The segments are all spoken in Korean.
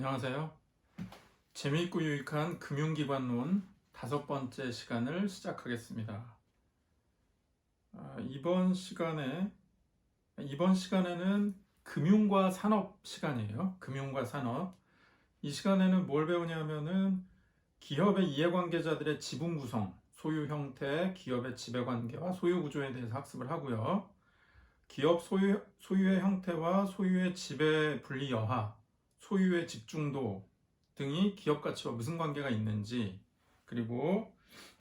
안녕하세요. 재미있고 유익한 금융기관론 5번째 시간을 시작하겠습니다. 이번 시간에는 금융과 산업 시간이에요. 금융과 산업. 이 시간에는 뭘 배우냐면은 기업의 이해관계자들의 지분 구성, 소유 형태, 기업의 지배관계와 소유 구조에 대해서 학습을 하고요. 기업 소유의 형태와 소유의 지배 분리 여하, 소유의 집중도 등이 기업 가치와 무슨 관계가 있는지, 그리고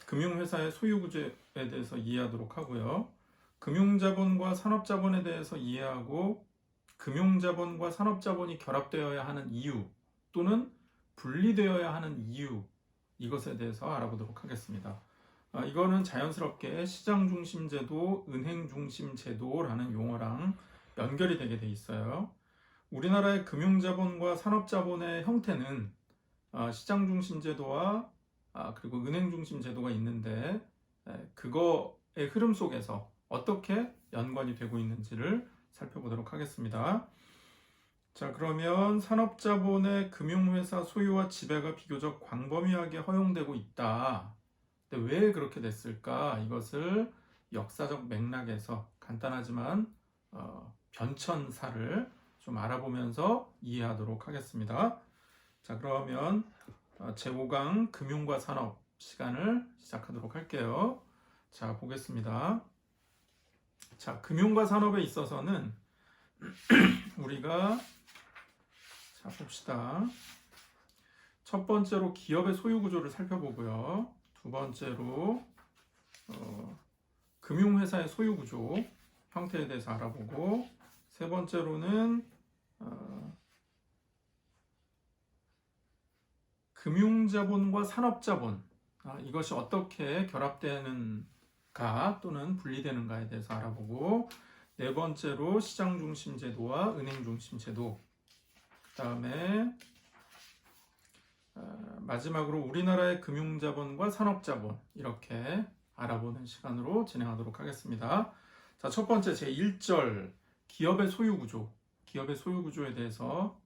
금융회사의 소유 구조에 대해서 이해하도록 하고요. 금융자본과 산업자본에 대해서 이해하고 금융자본과 산업자본이 결합되어야 하는 이유 또는 분리되어야 하는 이유, 이것에 대해서 알아보도록 하겠습니다. 이거는 자연스럽게 시장중심제도, 은행중심제도라는 용어랑 연결이 되게 돼 있어요. 우리나라의 금융자본과 산업자본의 형태는 시장중심제도와 그리고 은행중심제도가 있는데 그거의 흐름 속에서 어떻게 연관이 되고 있는지를 살펴보도록 하겠습니다. 자, 그러면 산업자본의 금융회사 소유와 지배가 비교적 광범위하게 허용되고 있다. 근데 왜 그렇게 됐을까? 이것을 역사적 맥락에서 간단하지만 변천사를 좀 알아보면서 이해하도록 하겠습니다. 자, 그러면 제5강 금융과 산업 시간을 시작하도록 할게요. 자, 보겠습니다. 자, 금융과 산업에 있어서는 우리가 자, 봅시다. 첫 번째로 기업의 소유 구조를 살펴보고요. 두 번째로 금융회사의 소유 구조 형태에 대해서 알아보고, 세 번째로는 금융자본과 산업자본, 이것이 어떻게 결합되는가 또는 분리되는가에 대해서 알아보고, 네 번째로 시장중심제도와 은행중심제도, 그 다음에 마지막으로 우리나라의 금융자본과 산업자본, 이렇게 알아보는 시간으로 진행하도록 하겠습니다. 자, 첫 번째 제1절 기업의 소유구조, 기업의 소유구조에 대해서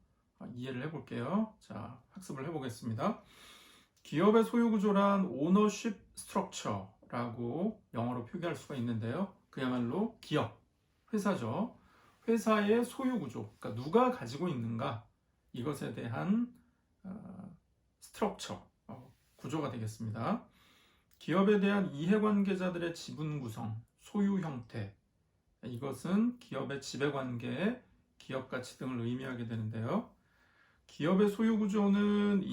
이해를 해볼게요. 자, 학습을 해보겠습니다. 기업의 소유구조란 오너십 스트럭처라고 영어로 표기할 수가 있는데요. 그야말로 기업, 회사죠. 회사의 소유구조, 그러니까 누가 가지고 있는가, 이것에 대한 스트럭처, 구조가 되겠습니다. 기업에 대한 이해관계자들의 지분 구성, 소유 형태, 이것은 기업의 지배관계, 기업 가치 등을 의미하게 되는데요. 기업의 소유 구조는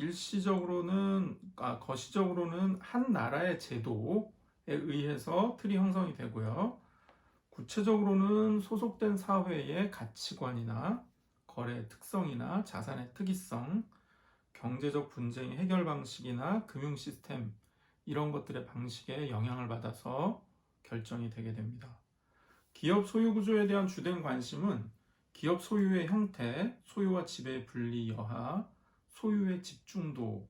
거시적으로는 한 나라의 제도에 의해서 틀이 형성이 되고요. 구체적으로는 소속된 사회의 가치관이나 거래의 특성이나 자산의 특이성, 경제적 분쟁의 해결 방식이나 금융 시스템, 이런 것들의 방식에 영향을 받아서 결정이 되게 됩니다. 기업 소유 구조에 대한 주된 관심은 기업 소유의 형태, 소유와 지배의 분리 여하, 소유의 집중도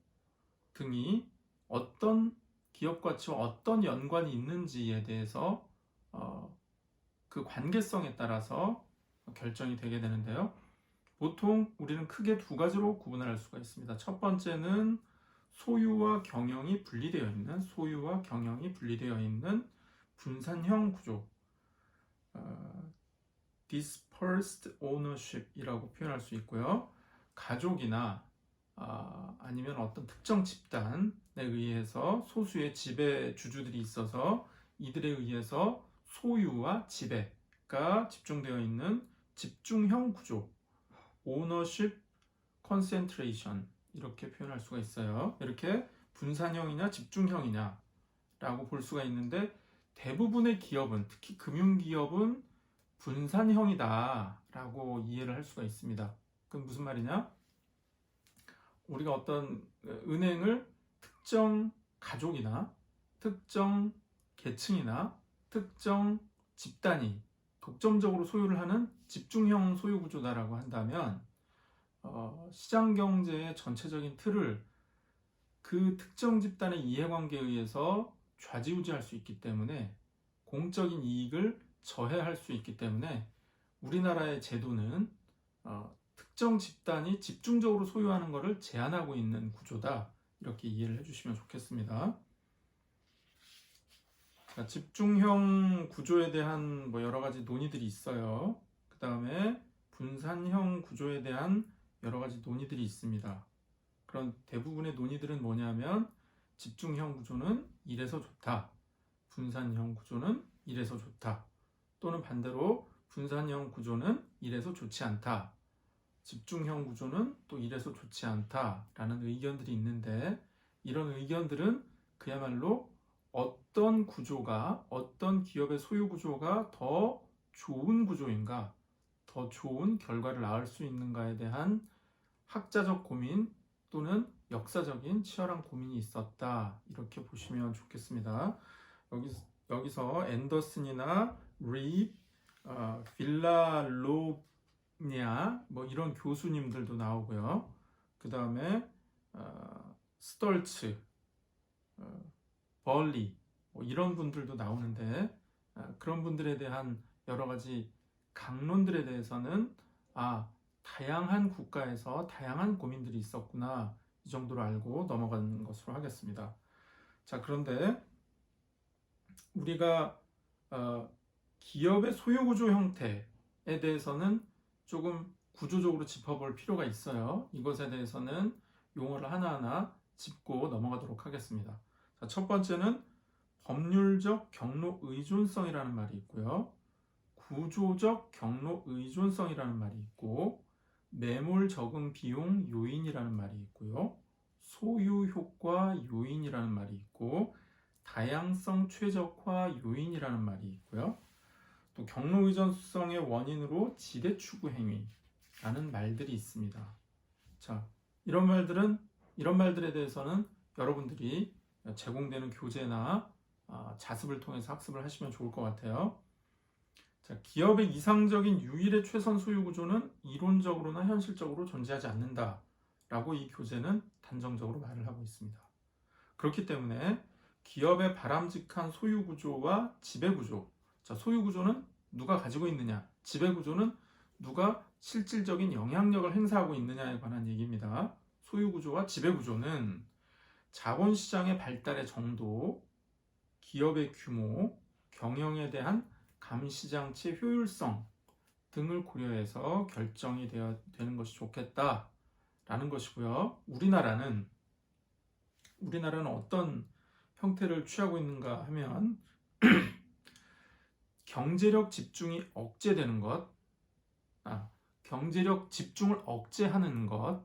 등이 어떤 기업 가치와 어떤 연관이 있는지에 대해서 그 관계성에 따라서 결정이 되게 되는데요. 보통 우리는 크게 두 가지로 구분할 수가 있습니다. 첫 번째는 소유와 경영이 분리되어 있는 분산형 구조, dispersed ownership이라고 표현할 수 있고요. 가족이나 아니면 어떤 특정 집단에 의해서 소수의 지배 주주들이 있어서 이들에 의해서 소유와 지배가 집중되어 있는 집중형 구조, ownership concentration, 이렇게 표현할 수가 있어요. 이렇게 분산형이냐 집중형이냐 라고 볼 수가 있는데, 대부분의 기업은, 특히 금융기업은 분산형이다 라고 이해를 할 수가 있습니다. 그건 무슨 말이냐? 우리가 어떤 은행을 특정 가족이나 특정 계층이나 특정 집단이 독점적으로 소유를 하는 집중형 소유 구조다라고 한다면, 시장경제의 전체적인 틀을 그 특정 집단의 이해관계에 의해서 좌지우지할 수 있기 때문에, 공적인 이익을 저해할 수 있기 때문에 우리나라의 제도는 특정 집단이 집중적으로 소유하는 것을 제한하고 있는 구조다. 이렇게 이해를 해주시면 좋겠습니다. 자, 집중형 구조에 대한 여러 가지 논의들이 있어요. 그 다음에 분산형 구조에 대한 여러 가지 논의들이 있습니다. 그런 대부분의 논의들은 뭐냐면 집중형 구조는 이래서 좋다. 분산형 구조는 이래서 좋다. 또는 반대로 분산형 구조는 이래서 좋지 않다. 집중형 구조는 또 이래서 좋지 않다라는 의견들이 있는데 이런 의견들은 그야말로 어떤 구조가, 어떤 기업의 소유 구조가 더 좋은 구조인가, 더 좋은 결과를 낳을 수 있는가에 대한 학자적 고민 또는 역사적인 치열한 고민이 있었다. 이렇게 보시면 좋겠습니다. 여기서 앤더슨이나 립, 빌라로냐 이런 교수님들도 나오고요. 그 다음에 스톨츠, 벌리 이런 분들도 나오는데 그런 분들에 대한 여러 가지 강론들에 대해서는 다양한 국가에서 다양한 고민들이 있었구나 이 정도로 알고 넘어가는 것으로 하겠습니다. 자, 그런데 우리가 기업의 소유구조 형태에 대해서는 조금 구조적으로 짚어볼 필요가 있어요. 이것에 대해서는 용어를 하나하나 짚고 넘어가도록 하겠습니다. 자, 첫 번째는 법률적 경로 의존성이라는 말이 있고요. 구조적 경로 의존성이라는 말이 있고 매몰 적응 비용 요인이라는 말이 있고요. 소유 효과 요인이라는 말이 있고 다양성 최적화 요인이라는 말이 있고요. 또 경로 의존성의 원인으로 지대 추구 행위라는 말들이 있습니다. 자, 이런 말들에 대해서는 여러분들이 제공되는 교재나 자습을 통해서 학습을 하시면 좋을 것 같아요. 자, 기업의 이상적인 유일의 최선 소유 구조는 이론적으로나 현실적으로 존재하지 않는다라고 이 교재는 단정적으로 말을 하고 있습니다. 그렇기 때문에 기업의 바람직한 소유 구조와 지배 구조, 자, 소유 구조는 누가 가지고 있느냐, 지배 구조는 누가 실질적인 영향력을 행사하고 있느냐에 관한 얘기입니다. 소유 구조와 지배 구조는 자본시장의 발달의 정도, 기업의 규모, 경영에 대한 감시장치의 효율성 등을 고려해서 결정이 되는 것이 좋겠다라는 것이고요. 우리나라는 어떤 형태를 취하고 있는가 하면 경제력 집중이 억제되는 것, 경제력 집중을 억제하는 것,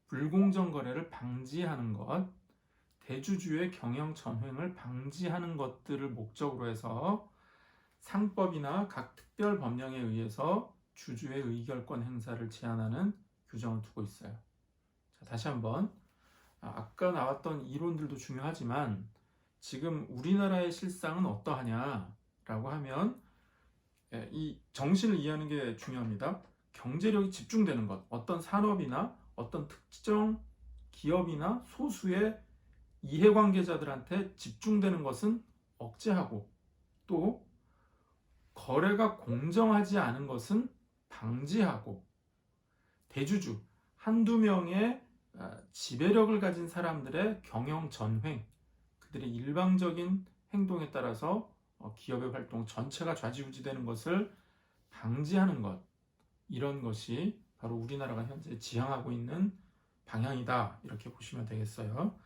불공정 거래를 방지하는 것, 대주주의 경영 전횡을 방지하는 것들을 목적으로 해서 상법이나 각 특별 법령에 의해서 주주의 의결권 행사를 제한하는 규정을 두고 있어요. 자, 다시 한번 아까 나왔던 이론들도 중요하지만 지금 우리나라의 실상은 어떠하냐라고 하면 이 정신을 이해하는 게 중요합니다. 경제력이 집중되는 것, 어떤 산업이나 어떤 특정 기업이나 소수의 이해관계자들한테 집중되는 것은 억제하고 또 거래가 공정하지 않은 것은 방지하고 대주주 한두 명의 지배력을 가진 사람들의 경영 전횡, 그들의 일방적인 행동에 따라서 기업의 활동 전체가 좌지우지되는 것을 방지하는 것, 이런 것이 바로 우리나라가 현재 지향하고 있는 방향이다 이렇게 보시면 되겠어요.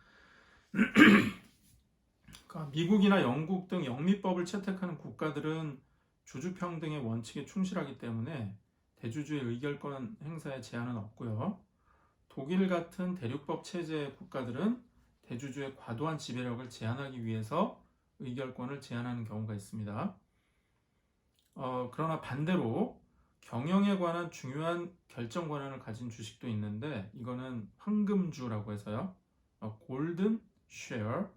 그러니까 미국이나 영국 등 영미법을 채택하는 국가들은 주주평등의 원칙에 충실하기 때문에 대주주의 의결권 행사에 제한은 없고요. 독일 같은 대륙법 체제의 국가들은 대주주의 과도한 지배력을 제한하기 위해서 의결권을 제한하는 경우가 있습니다. 그러나 반대로 경영에 관한 중요한 결정 권한을 가진 주식도 있는데 이거는 황금주라고 해서요. 골든 쉐어,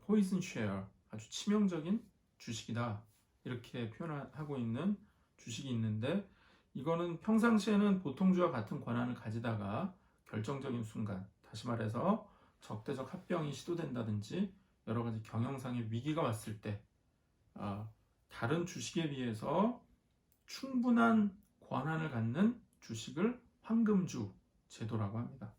포이즌 쉐어, 아주 치명적인 주식이다 이렇게 표현하고 있는 주식이 있는데 이거는 평상시에는 보통주와 같은 권한을 가지다가 결정적인 순간, 다시 말해서 적대적 합병이 시도된다든지 여러 가지 경영상의 위기가 왔을 때 다른 주식에 비해서 충분한 권한을 갖는 주식을 황금주 제도라고 합니다.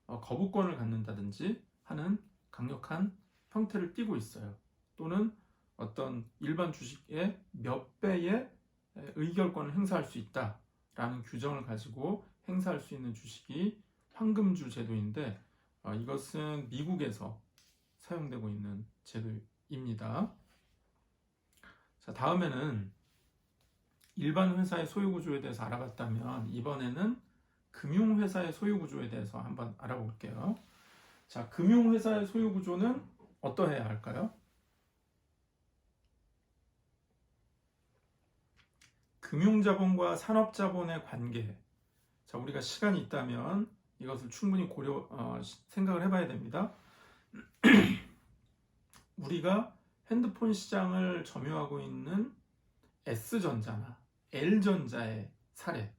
거부권을 갖는다든지 하는 강력한 형태를 띠고 있어요. 또는 어떤 일반 주식의 몇 배의 의결권을 행사할 수 있다라는 규정을 가지고 행사할 수 있는 주식이 황금주 제도인데 이것은 미국에서 사용되고 있는 제도입니다. 자, 다음에는 일반 회사의 소유 구조에 대해서 알아봤다면 이번에는 금융회사의 소유 구조에 대해서 한번 알아볼게요. 자, 금융회사의 소유 구조는 어떠해야 할까요? 금융자본과 산업자본의 관계. 자, 우리가 시간이 있다면 이것을 충분히 생각을 해봐야 됩니다. 우리가 핸드폰 시장을 점유하고 있는 S전자나 L전자의 사례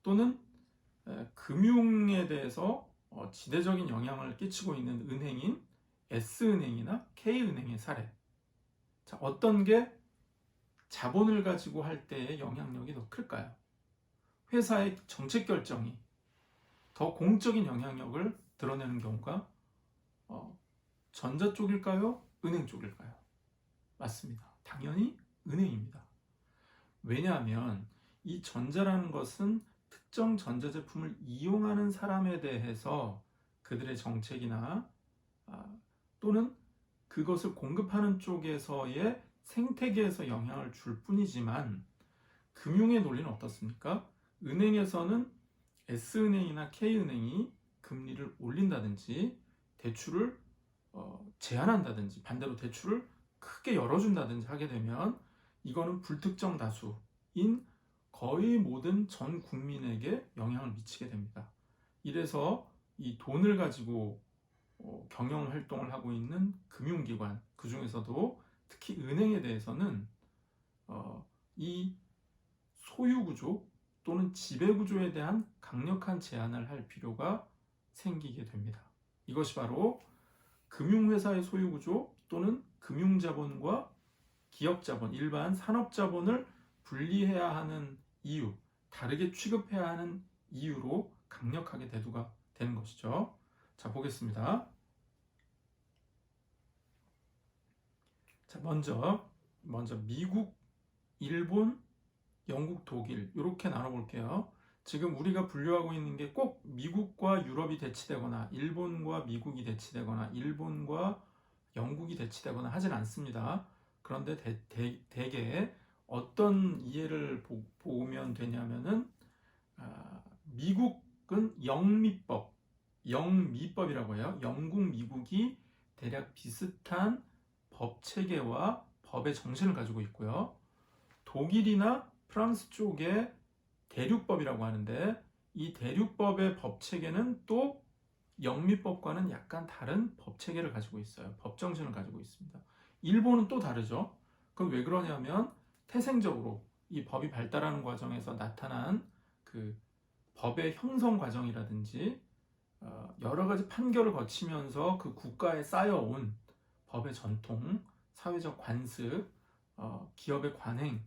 또는 금융에 대해서 지대적인 영향을 끼치고 있는 은행인 S은행이나 K은행의 사례. 자, 어떤 게 자본을 가지고 할 때의 영향력이 더 클까요? 회사의 정책 결정이 더 공적인 영향력을 드러내는 경우가 전자 쪽일까요? 은행 쪽일까요? 맞습니다. 당연히 은행입니다. 왜냐하면 이 전자라는 것은 특정 전자제품을 이용하는 사람에 대해서 그들의 정책이나 또는 그것을 공급하는 쪽에서의 생태계에서 영향을 줄 뿐이지만 금융의 논리는 어떻습니까? 은행에서는 S은행이나 K은행이 금리를 올린다든지 대출을 제한한다든지 반대로 대출을 크게 열어준다든지 하게 되면 이거는 불특정 다수인 거의 모든 전 국민에게 영향을 미치게 됩니다. 이래서 이 돈을 가지고 경영 활동을 하고 있는 금융기관, 그 중에서도 특히 은행에 대해서는 이 소유구조 또는 지배구조에 대한 강력한 제한을 할 필요가 생기게 됩니다. 이것이 바로 금융회사의 소유구조 또는 금융자본과 기업자본, 일반 산업자본을 분리해야 하는 이유, 다르게 취급해야 하는 이유로 강력하게 대두가 되는 것이죠. 자, 보겠습니다. 자, 먼저 미국, 일본, 영국, 독일 이렇게 나눠볼게요. 지금 우리가 분류하고 있는 게 꼭 미국과 유럽이 대치되거나 일본과 미국이 대치되거나 일본과 영국이 대치되거나 하진 않습니다. 그런데 대개 어떤 이해를 보면 되냐면은 미국은 영미법이라고 해요. 영국, 미국이 대략 비슷한 법 체계와 법의 정신을 가지고 있고요. 독일이나 프랑스 쪽에 대륙법이라고 하는데 이 대륙법의 법 체계는 또 영미법과는 약간 다른 법 체계를 가지고 있어요. 법 정신을 가지고 있습니다. 일본은 또 다르죠. 그건 왜 그러냐면 태생적으로 이 법이 발달하는 과정에서 나타난 그 법의 형성 과정이라든지 여러 가지 판결을 거치면서 그 국가에 쌓여온 법의 전통, 사회적 관습, 기업의 관행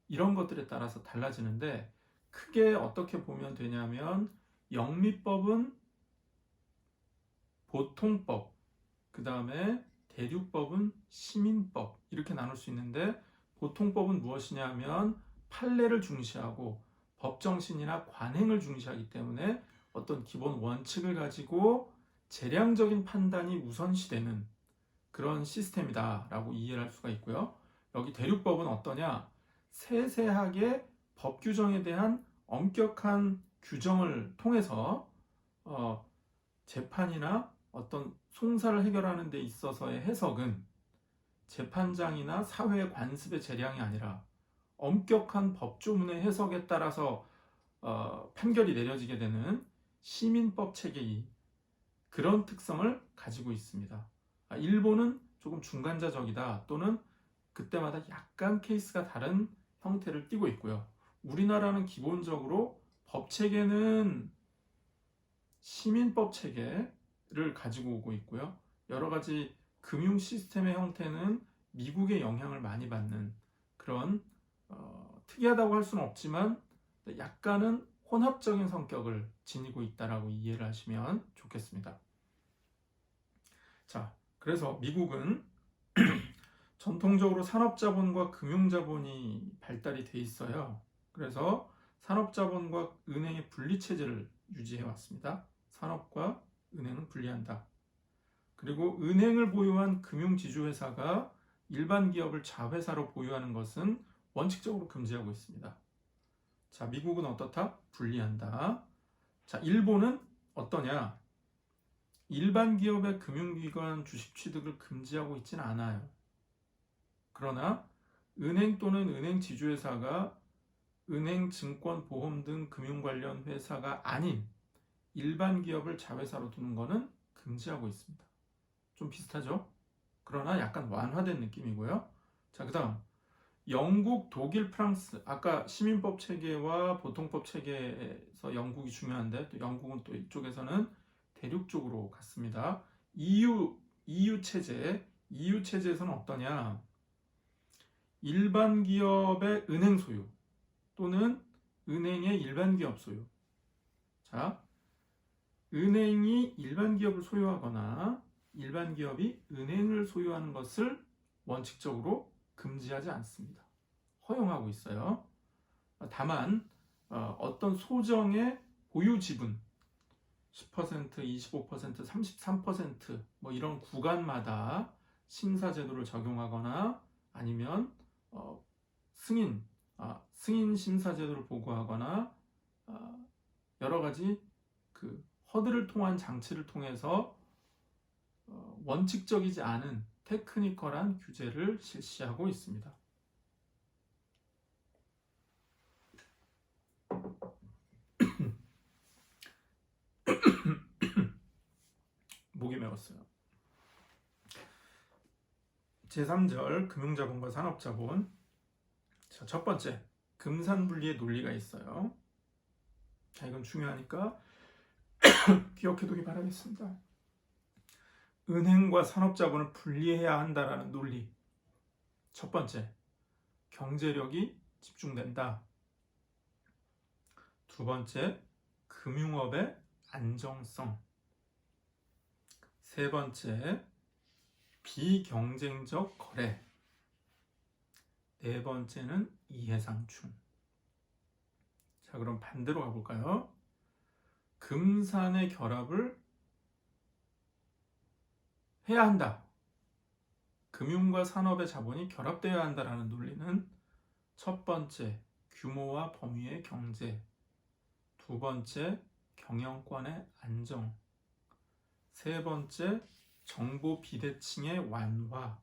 이런 것들에 따라서 달라지는데 크게 어떻게 보면 되냐면 영미법은 보통법, 그 다음에 대륙법은 시민법 이렇게 나눌 수 있는데 보통법은 무엇이냐면 판례를 중시하고 법정신이나 관행을 중시하기 때문에 어떤 기본 원칙을 가지고 재량적인 판단이 우선시되는 그런 시스템이다라고 이해를 할 수가 있고요. 여기 대륙법은 어떠냐? 세세하게 법 규정에 대한 엄격한 규정을 통해서 재판이나 어떤 송사를 해결하는 데 있어서의 해석은 재판장이나 사회의 관습의 재량이 아니라 엄격한 법조문의 해석에 따라서 판결이 내려지게 되는 시민법 체계이 그런 특성을 가지고 있습니다. 일본은 조금 중간자적이다 또는 그때마다 약간 케이스가 다른 형태를 띠고 있고요. 우리나라는 기본적으로 법 체계는 시민법 체계를 가지고 오고 있고요. 여러 가지 금융 시스템의 형태는 미국의 영향을 많이 받는 그런 특이하다고 할 수는 없지만 약간은 혼합적인 성격을 지니고 있다라고 이해를 하시면 좋겠습니다. 자, 그래서 미국은 전통적으로 산업자본과 금융자본이 발달이 돼 있어요. 그래서 산업자본과 은행의 분리체제를 유지해 왔습니다. 산업과 은행은 분리한다. 그리고 은행을 보유한 금융지주회사가 일반 기업을 자회사로 보유하는 것은 원칙적으로 금지하고 있습니다. 자, 미국은 어떻다? 분리한다. 자, 일본은 어떠냐? 일반 기업의 금융기관 주식 취득을 금지하고 있지는 않아요. 그러나 은행 또는 은행 지주회사가 은행, 증권, 보험 등 금융 관련 회사가 아닌 일반 기업을 자회사로 두는 것은 금지하고 있습니다. 좀 비슷하죠? 그러나 약간 완화된 느낌이고요. 자, 그 다음 영국, 독일, 프랑스. 아까 시민법 체계와 보통법 체계에서 영국이 중요한데 또 영국은 또 이쪽에서는 대륙 쪽으로 갔습니다. EU 체제에서는 어떠냐? 일반 기업의 은행 소유 또는 은행의 일반 기업 소유. 자, 은행이 일반 기업을 소유하거나 일반 기업이 은행을 소유하는 것을 원칙적으로 금지하지 않습니다. 허용하고 있어요. 다만 어떤 소정의 보유 지분 10%, 25%, 33% 뭐 이런 구간마다 심사 제도를 적용하거나 아니면 승인 심사 제도를 보고하거나 여러 가지 그 허들을 통한 장치를 통해서 원칙적이지 않은 테크니컬한 규제를 실시하고 있습니다. 목이 메웠어요. 제3절 금융자본과 산업자본. 자, 첫 번째 금산분리의 논리가 있어요. 자, 이건 중요하니까 기억해두기 바라겠습니다. 은행과 산업자본을 분리해야 한다라는 논리. 첫 번째, 경제력이 집중된다. 두 번째, 금융업의 안정성. 세 번째, 비경쟁적 거래. 네 번째는 이해상충. 자, 그럼 반대로 가볼까요? 금산의 결합을 해야 한다. 금융과 산업의 자본이 결합되어야 한다라는 논리는 첫 번째, 규모와 범위의 경제. 두 번째, 경영권의 안정. 세 번째, 정보 비대칭의 완화.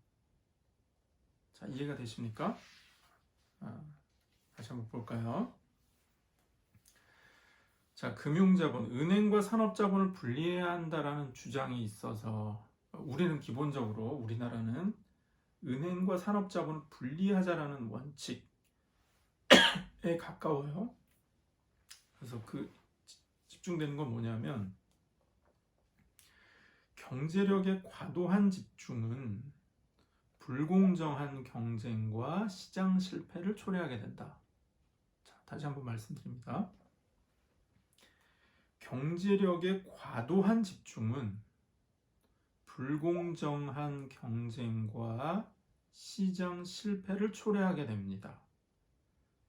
자, 이해가 되십니까? 다시 한번 볼까요? 자, 금융자본, 은행과 산업자본을 분리해야 한다라는 주장이 있어서 우리는 기본적으로 우리나라는 은행과 산업자본을 분리하자라는 원칙에 가까워요. 그래서 그 집중되는 건 뭐냐면 경제력의 과도한 집중은 불공정한 경쟁과 시장 실패를 초래하게 된다. 자, 다시 한번 말씀드립니다. 경제력의 과도한 집중은 불공정한 경쟁과 시장 실패를 초래하게 됩니다.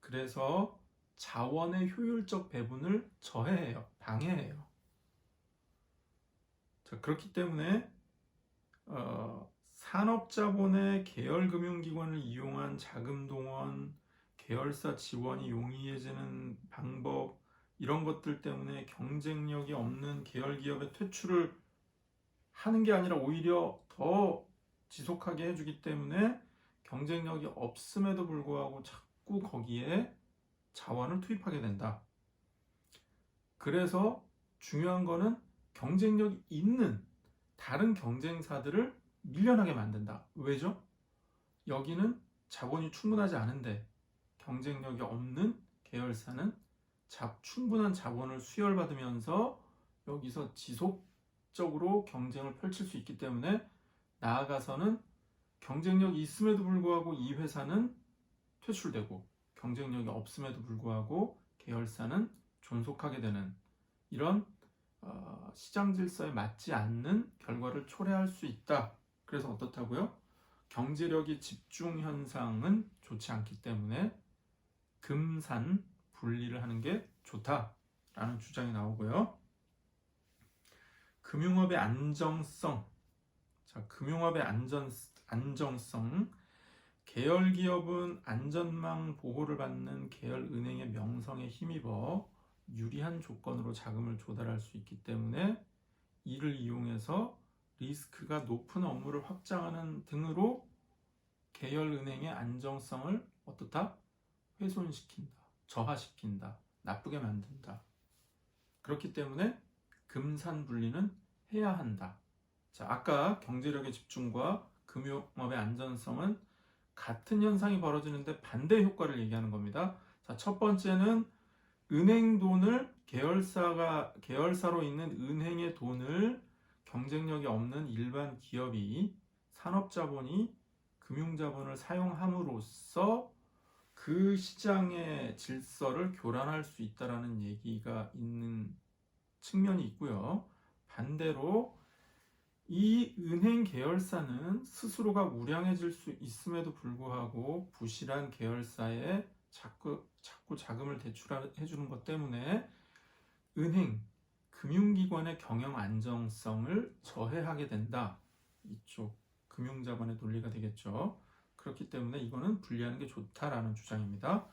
그래서 자원의 효율적 배분을 저해해요. 방해해요. 자, 그렇기 때문에 산업자본의 계열금융기관을 이용한 자금동원, 계열사 지원이 용이해지는 방법 이런 것들 때문에 경쟁력이 없는 계열기업의 퇴출을 하는 게 아니라 오히려 더 지속하게 해주기 때문에 경쟁력이 없음에도 불구하고 자꾸 거기에 자원을 투입하게 된다. 그래서 중요한 거는 경쟁력이 있는 다른 경쟁사들을 밀려나게 만든다. 왜죠? 여기는 자본이 충분하지 않은데 경쟁력이 없는 계열사는 충분한 자본을 수혈받으면서 여기서 지속적으로 경쟁을 펼칠 수 있기 때문에 나아가서는 경쟁력이 있음에도 불구하고 이 회사는 퇴출되고 경쟁력이 없음에도 불구하고 계열사는 존속하게 되는 이런 시장 질서에 맞지 않는 결과를 초래할 수 있다. 그래서 어떻다고요? 경제력이 집중 현상은 좋지 않기 때문에 금산 분리를 하는 게 좋다라는 주장이 나오고요. 금융업의 안정성. 자, 금융업의 안정성. 계열 기업은 안전망 보호를 받는 계열 은행의 명성에 힘입어 유리한 조건으로 자금을 조달할 수 있기 때문에 이를 이용해서 리스크가 높은 업무를 확장하는 등으로 계열 은행의 안정성을 어떻다? 훼손시킨다, 저하시킨다, 나쁘게 만든다. 그렇기 때문에 금산 분리는 해야 한다. 자, 아까 경제력의 집중과 금융업의 안전성은 같은 현상이 벌어지는데 반대 효과를 얘기하는 겁니다. 자, 첫 번째는 은행 돈을 계열사로 있는 은행의 돈을 경쟁력이 없는 일반 기업이 산업자본이 금융자본을 사용함으로써 그 시장의 질서를 교란할 수 있다는 얘기가 있는 측면이 있고요. 반대로 이 은행 계열사는 스스로가 우량해질 수 있음에도 불구하고 부실한 계열사에 자꾸 자금을 대출해 주는 것 때문에 은행, 금융기관의 경영 안정성을 저해하게 된다. 이쪽 금융자본의 논리가 되겠죠. 그렇기 때문에 이거는 분리하는 게 좋다라는 주장입니다.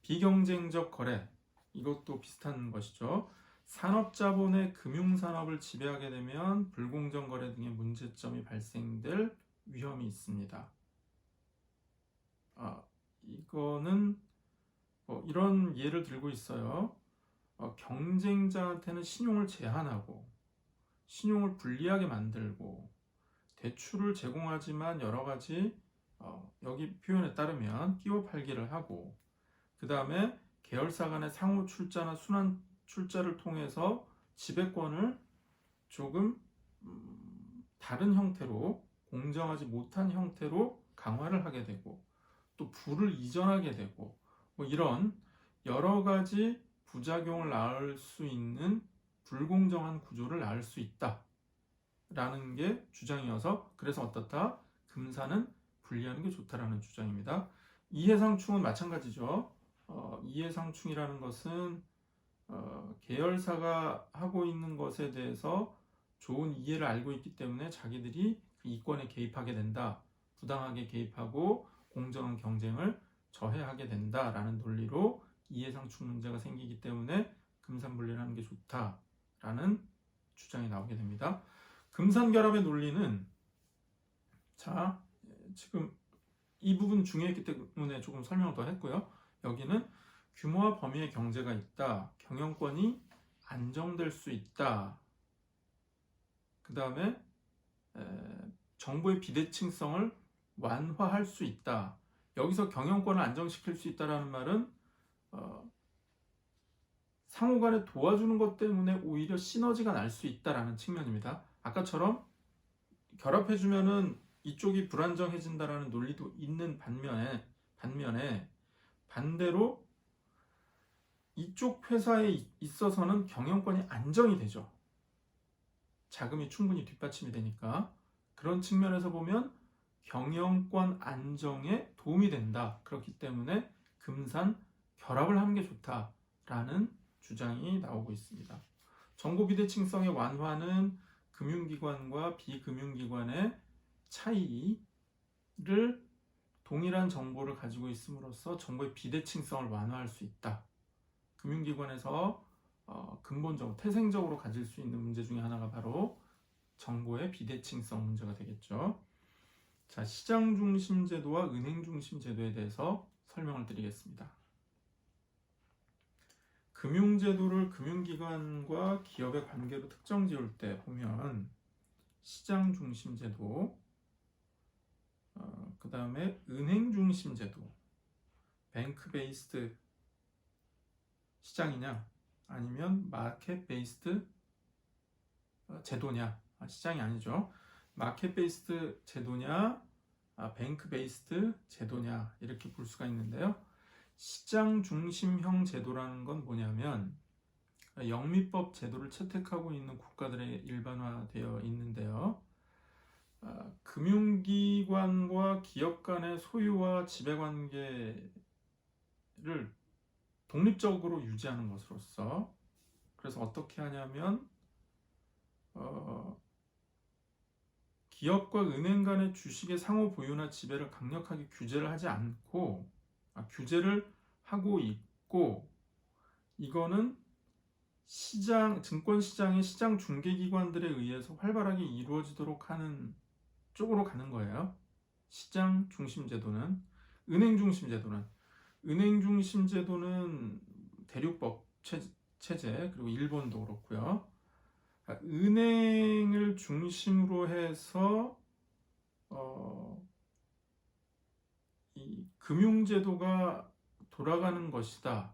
비경쟁적 거래, 이것도 비슷한 것이죠. 산업자본의 금융산업을 지배하게 되면 불공정 거래 등의 문제점이 발생될 위험이 있습니다. 이거는 이런 예를 들고 있어요. 경쟁자한테는 신용을 제한하고 신용을 불리하게 만들고 대출을 제공하지만 여러 가지 여기 표현에 따르면 끼워 팔기를 하고 그 다음에 계열사 간의 상호 출자나 순환 출자를 통해서 지배권을 조금 다른 형태로 공정하지 못한 형태로 강화를 하게 되고 또 부를 이전하게 되고 이런 여러 가지 부작용을 낳을 수 있는 불공정한 구조를 낳을 수 있다라는 게 주장이어서 그래서 어떻다? 금산은 분리하는 게 좋다라는 주장입니다. 이해상충은 마찬가지죠. 이해상충이라는 것은 계열사가 하고 있는 것에 대해서 좋은 이해를 알고 있기 때문에 자기들이 그 이권에 개입하게 된다. 부당하게 개입하고 공정한 경쟁을 저해하게 된다라는 논리로 이해상충 문제가 생기기 때문에 금산분리를 하는 게 좋다라는 주장이 나오게 됩니다. 금산결합의 논리는 자 지금 이 부분 중요했기 때문에 조금 설명을 더 했고요. 여기는 규모와 범위의 경제가 있다. 경영권이 안정될 수 있다. 그 다음에 정부의 비대칭성을 완화할 수 있다. 여기서 경영권을 안정시킬 수 있다는 말은 상호간에 도와주는 것 때문에 오히려 시너지가 날 수 있다라는 측면입니다. 아까처럼 결합해주면은 이쪽이 불안정해진다라는 논리도 있는 반대로 이쪽 회사에 있어서는 경영권이 안정이 되죠. 자금이 충분히 뒷받침이 되니까 그런 측면에서 보면 경영권 안정에 도움이 된다. 그렇기 때문에 금산 결합을 하는 게 좋다라는 주장이 나오고 있습니다. 정보 비대칭성의 완화는 금융기관과 비금융기관의 차이를 동일한 정보를 가지고 있음으로써 정보의 비대칭성을 완화할 수 있다. 금융기관에서 근본적으로 태생적으로 가질 수 있는 문제 중에 하나가 바로 정보의 비대칭성 문제가 되겠죠. 자, 시장 중심 제도와 은행 중심 제도에 대해서 설명을 드리겠습니다. 금융제도를 금융기관과 기업의 관계로 특정 지을 때 보면 시장 중심 제도, 그 다음에 은행 중심 제도, 뱅크 베이스드 시장이냐 아니면 마켓 베이스드 제도냐, 시장이 아니죠. 마켓 베이스드 제도냐, 뱅크 베이스드 제도냐 이렇게 볼 수가 있는데요. 시장 중심형 제도라는 건 뭐냐면 영미법 제도를 채택하고 있는 국가들에 일반화되어 있는데요. 금융기관과 기업 간의 소유와 지배관계를 독립적으로 유지하는 것으로서, 그래서 어떻게 하냐면 기업과 은행 간의 주식의 상호 보유나 지배를 강력하게 규제를 하지 않고, 규제를 하고 있고, 이거는 증권시장의 시장 중개기관들에 의해서 활발하게 이루어지도록 하는 쪽으로 가는 거예요. 시장 중심 제도는. 은행 중심 제도는 대륙법 체제, 그리고 일본도 그렇고요. 은행을 중심으로 해서 이 금융제도가 돌아가는 것이다.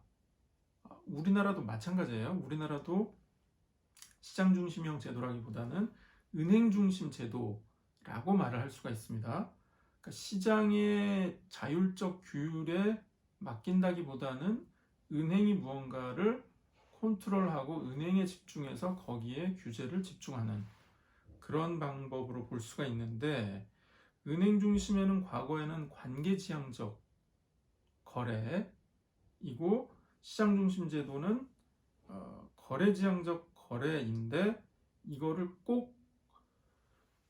우리나라도 마찬가지예요. 우리나라도 시장 중심형 제도라기보다는 은행 중심 제도라고 말을 할 수가 있습니다. 그러니까 시장의 자율적 규율에 맡긴다기보다는 은행이 무언가를 컨트롤하고 은행에 집중해서 거기에 규제를 집중하는 그런 방법으로 볼 수가 있는데, 은행 중심에는 과거에는 관계지향적 거래이고, 시장 중심 제도는 거래지향적 거래인데, 이거를 꼭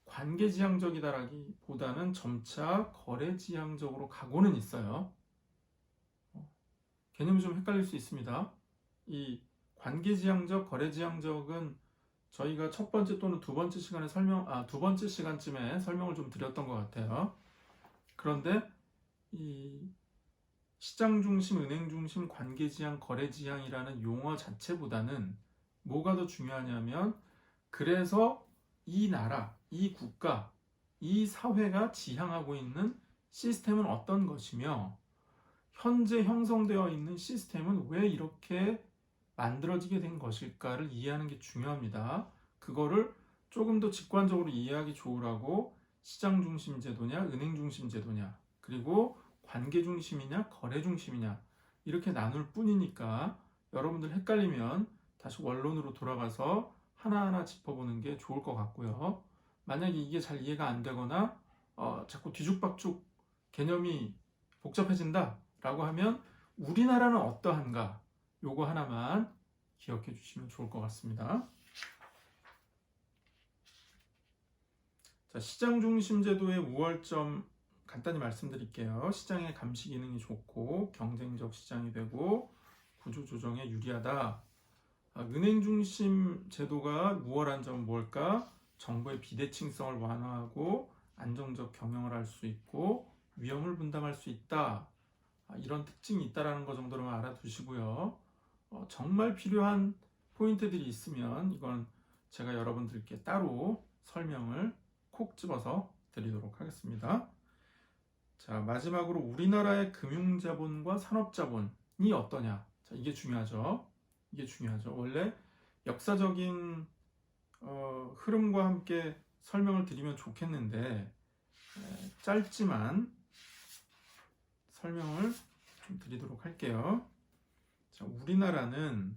관계지향적이다라기보다는 점차 거래지향적으로 가고는 있어요. 개념이 좀 헷갈릴 수 있습니다. 이 관계지향적, 거래지향적은 저희가 첫 번째 또는 두 번째 시간쯤에 설명을 좀 드렸던 것 같아요. 그런데 이 시장 중심, 은행 중심, 관계지향, 거래지향이라는 용어 자체보다는 뭐가 더 중요하냐면, 그래서 이 나라, 이 국가, 이 사회가 지향하고 있는 시스템은 어떤 것이며, 현재 형성되어 있는 시스템은 왜 이렇게 만들어지게 된 것일까를 이해하는 게 중요합니다. 그거를 조금 더 직관적으로 이해하기 좋으라고 시장 중심 제도냐, 은행 중심 제도냐, 그리고 관계 중심이냐, 거래 중심이냐, 이렇게 나눌 뿐이니까 여러분들 헷갈리면 다시 원론으로 돌아가서 하나하나 짚어보는 게 좋을 것 같고요. 만약에 이게 잘 이해가 안 되거나 자꾸 뒤죽박죽 개념이 복잡해진다 라고 하면, 우리나라는 어떠한가, 요거 하나만 기억해 주시면 좋을 것 같습니다. 자, 시장 중심 제도의 우월점 간단히 말씀드릴게요. 시장의 감시 기능이 좋고 경쟁적 시장이 되고 구조 조정에 유리하다. 은행 중심 제도가 우월한 점은 뭘까? 정보의 비대칭성을 완화하고 안정적 경영을 할 수 있고 위험을 분담할 수 있다. 이런 특징이 있다라는 것 정도로만 알아두시고요. 정말 필요한 포인트들이 있으면 이건 제가 여러분들께 따로 설명을 콕 집어서 드리도록 하겠습니다. 자, 마지막으로 우리나라의 금융자본과 산업자본이 어떠냐? 자, 이게 중요하죠. 원래 역사적인 흐름과 함께 설명을 드리면 좋겠는데, 짧지만 설명을 좀 드리도록 할게요. 자, 우리나라는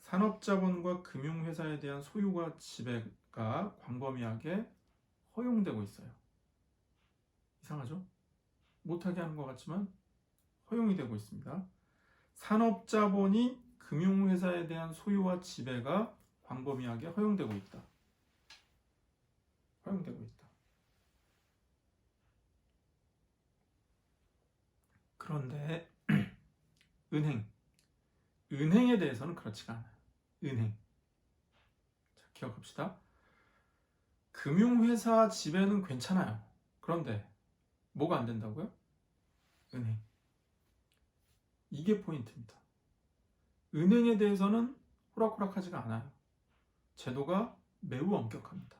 산업자본과 금융회사에 대한 소유와 지배가 광범위하게 허용되고 있어요. 이상하죠? 못하게 하는 것 같지만 허용이 되고 있습니다. 산업자본이 금융회사에 대한 소유와 지배가 광범위하게 허용되고 있다. 그런데 은행에 대해서는 그렇지가 않아요. 자, 기억합시다. 금융회사 지배는 괜찮아요. 그런데 뭐가 안 된다고요? 은행. 이게 포인트입니다. 은행에 대해서는 호락호락하지가 않아요. 제도가 매우 엄격합니다.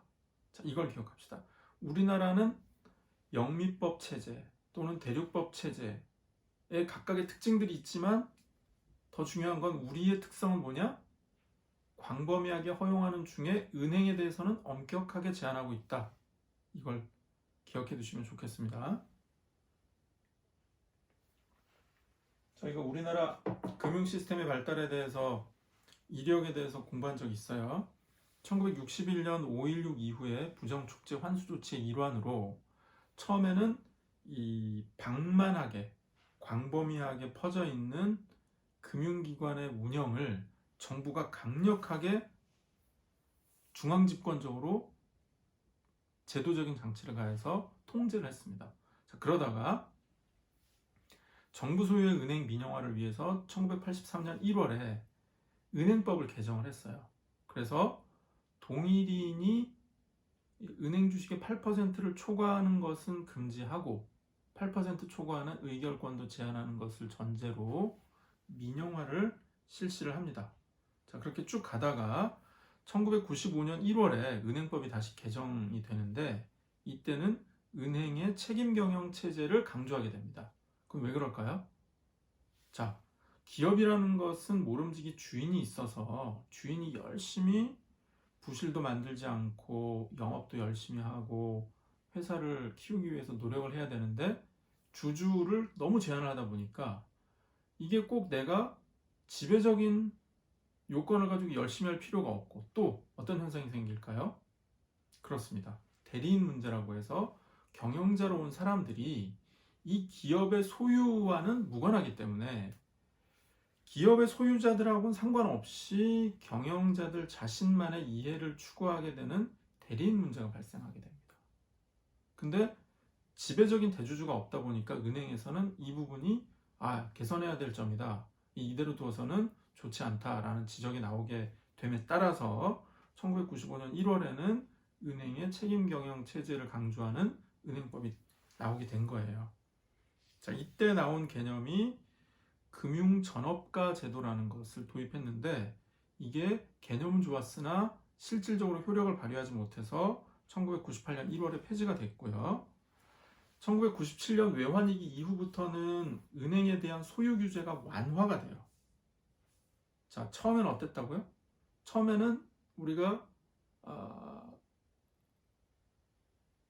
자, 이걸 기억합시다. 우리나라는 영미법 체제 또는 대륙법 체제에 각각의 특징들이 있지만, 더 중요한 건 우리의 특성은 뭐냐? 광범위하게 허용하는 중에 은행에 대해서는 엄격하게 제한하고 있다. 이걸 기억해 두시면 좋겠습니다. 저희가 우리나라 금융 시스템의 발달에 대해서 이력에 대해서 공부한 적이 있어요. 1961년 5.16 이후에 부정축제 환수 조치의 일환으로 처음에는 이 방만하게 광범위하게 퍼져 있는 금융기관의 운영을 정부가 강력하게 중앙집권적으로 제도적인 장치를 가해서 통제를 했습니다. 자, 그러다가 정부 소유의 은행 민영화를 위해서 1983년 1월에 은행법을 개정을 했어요. 그래서 동일인이 은행 주식의 8%를 초과하는 것은 금지하고 8% 초과하는 의결권도 제한하는 것을 전제로 민영화를 실시를 합니다. 자, 그렇게 쭉 가다가 1995년 1월에 은행법이 다시 개정이 되는데 이때는 은행의 책임 경영 체제를 강조하게 됩니다. 그럼 왜 그럴까요? 자, 기업이라는 것은 모름지기 주인이 있어서 주인이 열심히 부실도 만들지 않고 영업도 열심히 하고 회사를 키우기 위해서 노력을 해야 되는데 주주를 너무 제한을 하다 보니까 이게 꼭 내가 지배적인 요건을 가지고 열심히 할 필요가 없고 또 어떤 현상이 생길까요? 그렇습니다. 대리인 문제라고 해서 경영자로 온 사람들이 이 기업의 소유와는 무관하기 때문에 기업의 소유자들하고는 상관없이 경영자들 자신만의 이해를 추구하게 되는 대리인 문제가 발생하게 됩니다. 근데 지배적인 대주주가 없다 보니까 은행에서는 이 부분이 개선해야 될 점이다. 이대로 두어서는 좋지 않다라는 지적이 나오게 됨에 따라서 1995년 1월에는 은행의 책임 경영 체제를 강조하는 은행법이 나오게 된 거예요. 자, 이때 나온 개념이 금융전업가 제도라는 것을 도입했는데 이게 개념은 좋았으나 실질적으로 효력을 발휘하지 못해서 1998년 1월에 폐지가 됐고요. 1997년 외환위기 이후부터는 은행에 대한 소유 규제가 완화가 돼요. 자, 처음에는 어땠다고요? 처음에는 우리가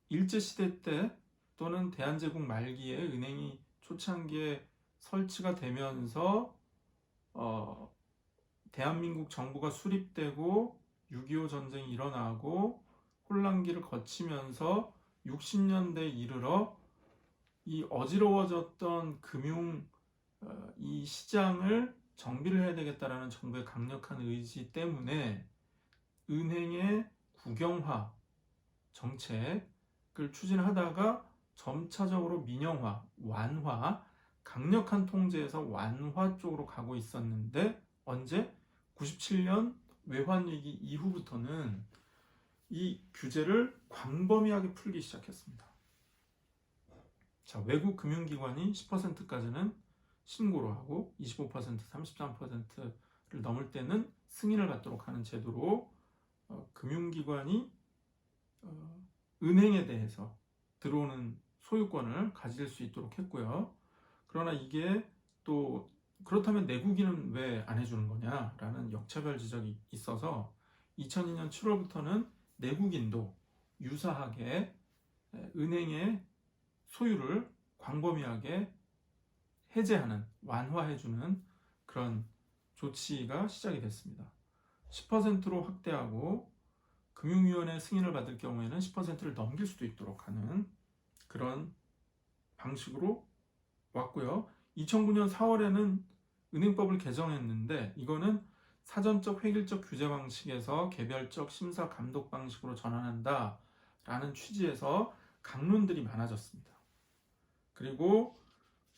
일제시대 때 또는 대한제국 말기에 은행이 초창기에 설치가 되면서 대한민국 정부가 수립되고 6.25 전쟁이 일어나고 혼란기를 거치면서 60년대에 이르러 이 어지러워졌던 금융 이 시장을 정비를 해야 되겠다라는 정부의 강력한 의지 때문에 은행의 국영화 정책을 추진하다가 점차적으로 민영화, 완화, 강력한 통제에서 완화 쪽으로 가고 있었는데 언제? 97년 외환위기 이후부터는 이 규제를 광범위하게 풀기 시작했습니다. 자, 외국 금융기관이 10%까지는 신고로 하고 25%, 33%를 넘을 때는 승인을 받도록 하는 제도로 금융기관이 은행에 대해서 들어오는 소유권을 가질 수 있도록 했고요. 그러나 이게 또 그렇다면 내국인은 왜 안 해주는 거냐라는 역차별 지적이 있어서 2002년 7월부터는 내국인도 유사하게 은행의 소유를 광범위하게 해제하는, 완화해주는 그런 조치가 시작이 됐습니다. 10%로 확대하고 금융위원회 승인을 받을 경우에는 10%를 넘길 수도 있도록 하는 그런 방식으로 왔고요. 2009년 4월에는 은행법을 개정했는데 이거는 사전적 획일적 규제 방식에서 개별적 심사 감독 방식으로 전환한다 라는 취지에서 강론들이 많아졌습니다. 그리고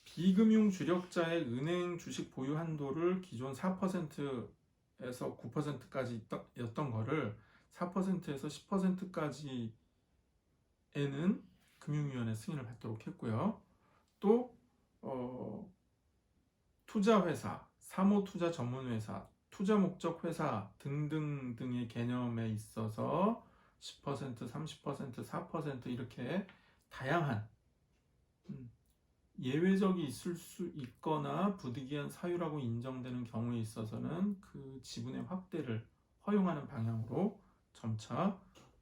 비금융 주력자의 은행 주식 보유 한도를 기존 4%에서 9%까지 였던 거를 4%에서 10%까지에는 금융위원회 승인을 받도록 했고요. 또 투자회사, 사모투자 전문회사, 투자목적회사 등등등의 개념에 있어서 10%, 30%, 4% 이렇게 다양한 예외적이 있을 수 있거나 부득이한 사유라고 인정되는 경우에 있어서는 그 지분의 확대를 허용하는 방향으로 점차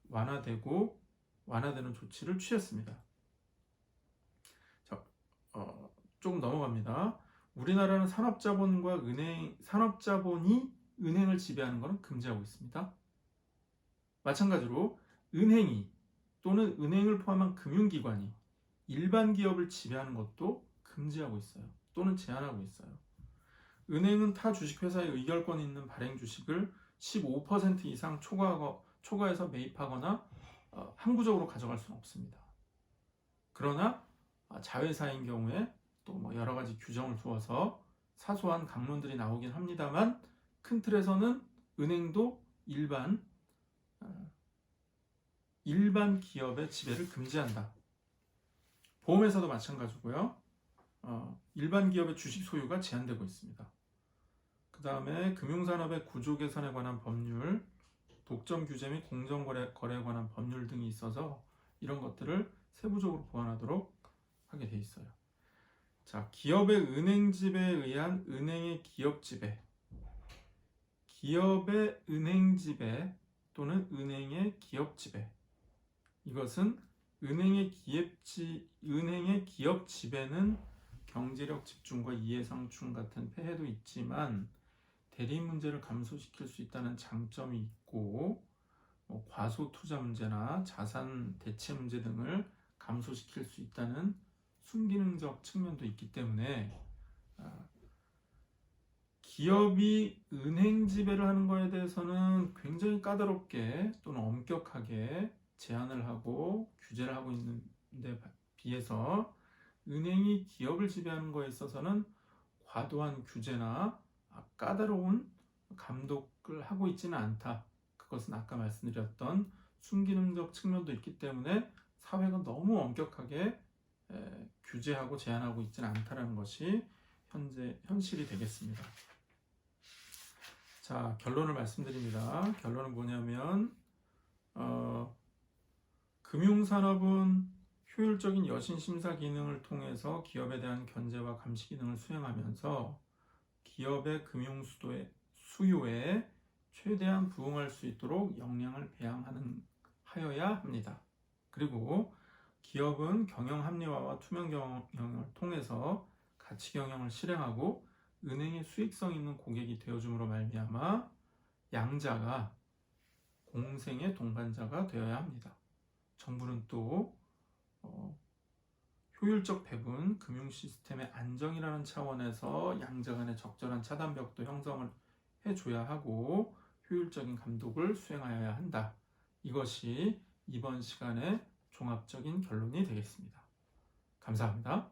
완화되는 조치를 취했습니다. 자, 조금 넘어갑니다. 우리나라는 산업자본이 은행을 지배하는 것은 금지하고 있습니다. 마찬가지로 은행이 또는 은행을 포함한 금융기관이 일반 기업을 지배하는 것도 금지하고 있어요. 또는 제한하고 있어요. 은행은 타 주식회사의 의결권이 있는 발행 주식을 15% 이상 초과해서 매입하거나 항구적으로 가져갈 수는 없습니다. 그러나 자회사인 경우에 또 뭐 여러 가지 규정을 두어서 사소한 강론들이 나오긴 합니다만 큰 틀에서는 은행도 일반 기업의 지배를 금지한다. 보험회사도 마찬가지고요. 일반 기업의 주식 소유가 제한되고 있습니다. 그 다음에 금융산업의 구조 개선에 관한 법률, 독점 규제 및 공정거래에 관한 법률 등이 있어서 이런 것들을 세부적으로 보완하도록 하게 돼 있어요. 자, 기업의 은행 지배에 의한 은행의 기업 지배, 기업의 은행 지배 또는 은행의 기업 지배. 이것은 은행의 기업 지배는 경제력 집중과 이해상충 같은 폐해도 있지만 대리 문제를 감소시킬 수 있다는 장점이 있고 과소 투자 문제나 자산 대체 문제 등을 감소시킬 수 있다는 순기능적 측면도 있기 때문에 기업이 은행 지배를 하는 것에 대해서는 굉장히 까다롭게 또는 엄격하게 제한을 하고 규제를 하고 있는 데 비해서 은행이 기업을 지배하는 것에 있어서는 과도한 규제나 까다로운 감독을 하고 있지는 않다. 그것은 아까 말씀드렸던 순기능적 측면도 있기 때문에 사회가 너무 엄격하게 규제하고 제한하고 있지는 않다는 것이 현실이 되겠습니다. 자, 결론을 말씀드립니다. 결론은 뭐냐면 금융산업은 효율적인 여신심사 기능을 통해서 기업에 대한 견제와 감시 기능을 수행하면서 기업의 금융 수요에 최대한 부응할 수 있도록 역량을 배양하여야 합니다. 그리고 기업은 경영 합리화와 투명 경영을 통해서 가치 경영을 실행하고 은행의 수익성 있는 고객이 되어줌으로 말미암아 양자가 공생의 동반자가 되어야 합니다. 정부는 또 효율적 배분, 금융 시스템의 안정이라는 차원에서 양자 간의 적절한 차단벽도 형성을 해줘야 하고 효율적인 감독을 수행하여야 한다. 이것이 이번 시간의 종합적인 결론이 되겠습니다. 감사합니다.